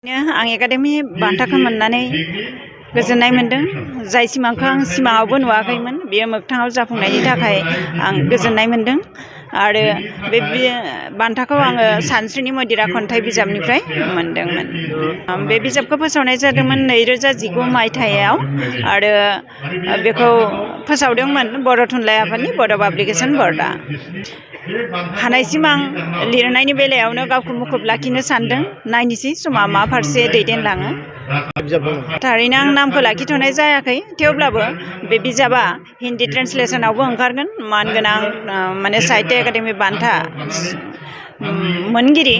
आं एकाडेमि बान्थाखौ मोननानै गोजोननाय मोनदों। जाय सिमांखौ आं सिमाङावबो नुवाखैमोन बेयो मोगथाङाव जाफुंनायनि थाखाय आं गोजोननाय मोनदों। आरो बे बान्थाखौ आङो सानस्रिनि मदिरा खन्थाइ बिजाबनिफ्राय मोनदोंमोन। बे बिजाबखौ फोसावनाय जादोंमोन 2019 मायथाइयाव आरो बेखौ फोसावदोंमोन बर' थुनलाइ आफादनि बड' पाब्लिकेसन बर्डआ। हानायसिम आं लिरनायनि बेलायावनो गावखौ मुखुब लाखिनो सानदों। नायनोसै समा मा फारसे दैदेनलाङो। थारैनो आं नामखौ लाखिथ'नाय जायाखै, थेवब्लाबो बे बिजाबा हिन्दी ट्रेन्सलेसनावबो ओंखारगोन। मानगोनां माने साहित्य एकाडेमि बान्था मोनगिरि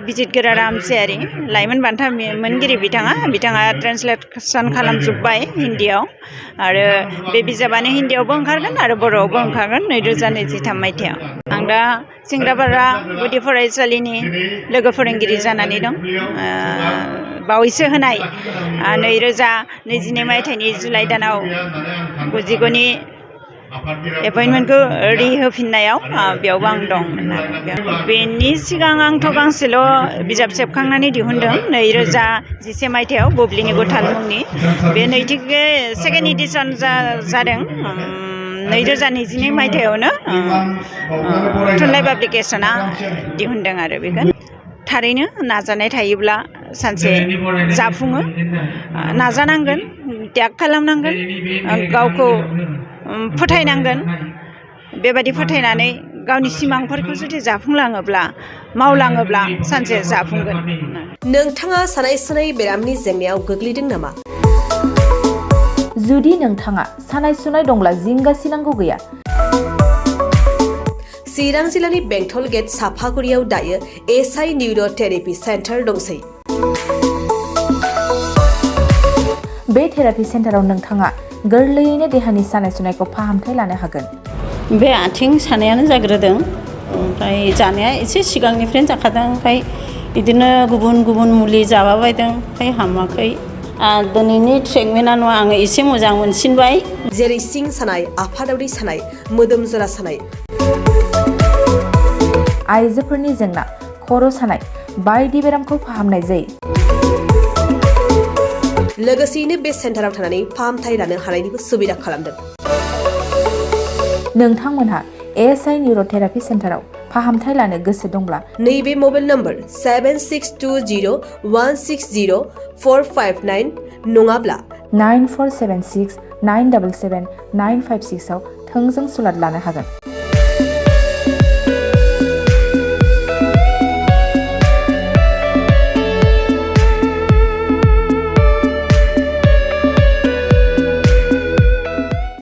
बिजितगोरा रामसियारि लाइमोन बान्था मोनगिरि बिथाङा ट्रेन्सलेसन खालामजोब्बाय हिन्दीयाव। आरो बे बिजाबानो हिन्दीयावबो ओंखारगोन आरो बर'आवबो ओंखारगोन 2023 मायथाइयाव। आं दा सिंग्रापारा गुदि फरायसालिनि लोगो फोरोंगिरि जानानै दं। बावैसो होनाय 2022 मायथाइनि जुलाइ दानाव 99नि एपइन्टमेन्टखौ रिहोफिननायाव बेयावबो आं दंमोन आरो बेनि सिगां आंथ' गांसेल' बिजाब सेबखांनानै दिहुनदों 2011 मायथाइयाव बुब्लिनि गुथाल मुंनि। बे सेकेन्ड एडिसन जादों 2022 मायथाइयावनो थुनलाइ पाब्लिकेसना दिहुनदों आरो बेखौ। थारैनो नाजानाय थायोब्ला सानसे जाफुङो। नाजानांगोन, त्याग खालामनांगोन, गावखौ फोथायनांगोन। बेबायदि फोथायनानै गावनि सिमांफोरखौ जुदि जाफुंलाङोब्ला मावलाङोब्ला सानसे जाफुंगोन। नोंथाङा सानाय सुनाय बेरामनि जेंनायाव गोग्लैदों नामा? जुदि नोंथाङा सानाय सुनाय दंब्ला जिंगा सिनांगौ गैया। चिरां जिल्लानि बेंटल गेट साफागुरियाव दायो एसआइ निउर' थेरापि सेन्टार दंसै। बे थेरापि सेन्टाराव नोंथाङा गोरलैयैनो देहानि सानाय सुनायखौ फाहामथाय लानो हागोन। बे आथिं सानायानो जाग्रोदों, ओमफ्राय जानाया एसे सिगांनिफ्रायनो जाखादों। ओमफ्राय बिदिनो गुबुन गुबुन मुलि जाबाबायदों, ओमफ्राय हामाखै। दिनैनि ट्रिटमेन्टआ नङा, आङो एसे मोजां मोनसिनबाय। जेरै सिं सानाय, आफादावरि सानाय, मोदोम जरा सानाय, आइजोफोरनि जेंना, खर' सानाय बायदि बेरामखौ फाहामनाय जायो। लोगोसेयैनो बे सेन्टाराव थानानै फाहामथाय लानो हानायनिबो सुबिदा खालामदों। नोंथांमोनहा एसआइ निउर' थेरापि सेन्टाराव फाहामथाय लानो गोसो दंब्ला नैबे मबाइल नम्बर 7620160459 नङाब्ला 9476977956 आव थोंजों सुलाद लानो हागोन।